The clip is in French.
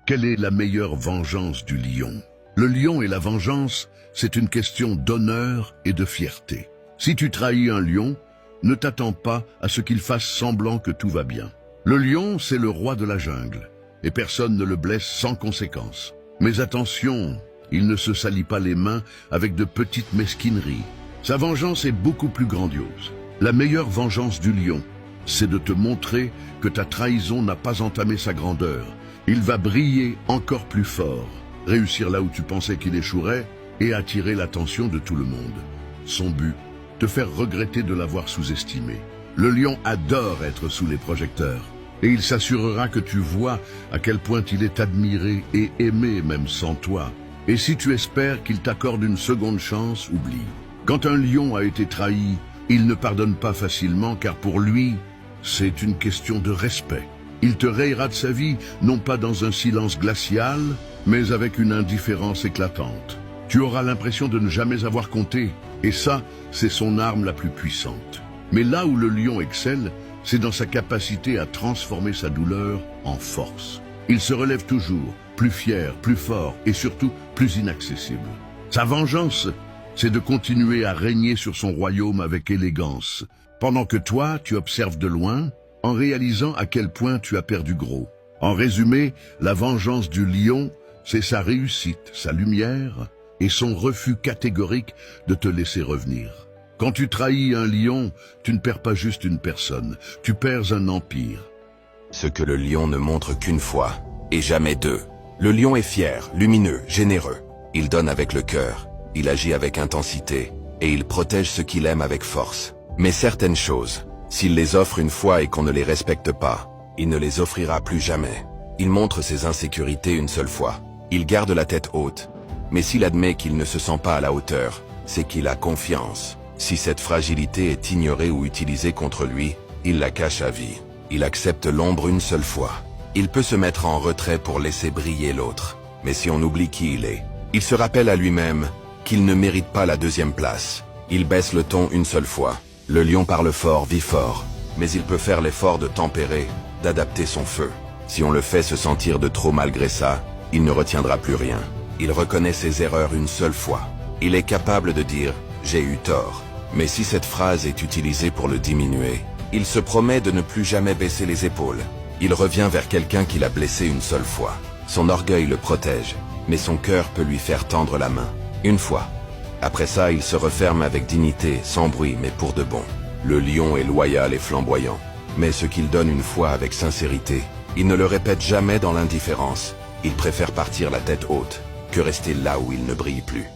Quelle est la meilleure vengeance du lion? Le lion et la vengeance, c'est une question d'honneur et de fierté. Si tu trahis un lion, ne t'attends pas à ce qu'il fasse semblant que tout va bien. Le lion, c'est le roi de la jungle, et personne ne le blesse sans conséquence. Mais attention, il ne se salit pas les mains avec de petites mesquineries. Sa vengeance est beaucoup plus grandiose. La meilleure vengeance du lion, c'est de te montrer que ta trahison n'a pas entamé sa grandeur. Il va briller encore plus fort, réussir là où tu pensais qu'il échouerait et attirer l'attention de tout le monde. Son but, te faire regretter de l'avoir sous-estimé. Le lion adore être sous les projecteurs et il s'assurera que tu vois à quel point il est admiré et aimé même sans toi. Et si tu espères qu'il t'accorde une seconde chance, oublie. Quand un lion a été trahi, il ne pardonne pas facilement car pour lui, c'est une question de respect. Il te rayera de sa vie, non pas dans un silence glacial, mais avec une indifférence éclatante. Tu auras l'impression de ne jamais avoir compté, et ça, c'est son arme la plus puissante. Mais là où le lion excelle, c'est dans sa capacité à transformer sa douleur en force. Il se relève toujours, plus fier, plus fort et surtout plus inaccessible. Sa vengeance, c'est de continuer à régner sur son royaume avec élégance, pendant que toi, tu observes de loin, en réalisant à quel point tu as perdu gros. En résumé, la vengeance du lion, c'est sa réussite, sa lumière et son refus catégorique de te laisser revenir. Quand tu trahis un lion, tu ne perds pas juste une personne, tu perds un empire. Ce que le lion ne montre qu'une fois, et jamais deux. Le lion est fier, lumineux, généreux. Il donne avec le cœur, il agit avec intensité, et il protège ce qu'il aime avec force. Mais certaines choses, s'il les offre une fois et qu'on ne les respecte pas, il ne les offrira plus jamais. Il montre ses insécurités une seule fois. Il garde la tête haute. Mais s'il admet qu'il ne se sent pas à la hauteur, c'est qu'il a confiance. Si cette fragilité est ignorée ou utilisée contre lui, il la cache à vie. Il accepte l'ombre une seule fois. Il peut se mettre en retrait pour laisser briller l'autre. Mais si on oublie qui il est, il se rappelle à lui-même qu'il ne mérite pas la deuxième place. Il baisse le ton une seule fois. Le lion parle fort, vit fort, mais il peut faire l'effort de tempérer, d'adapter son feu. Si on le fait se sentir de trop malgré ça, il ne retiendra plus rien. Il reconnaît ses erreurs une seule fois. Il est capable de dire « j'ai eu tort ». Mais si cette phrase est utilisée pour le diminuer, il se promet de ne plus jamais baisser les épaules. Il revient vers quelqu'un qui l'a blessé une seule fois. Son orgueil le protège, mais son cœur peut lui faire tendre la main. Une fois. Après ça, il se referme avec dignité, sans bruit, mais pour de bon. Le lion est loyal et flamboyant. Mais ce qu'il donne une fois avec sincérité, il ne le répète jamais dans l'indifférence. Il préfère partir la tête haute que rester là où il ne brille plus.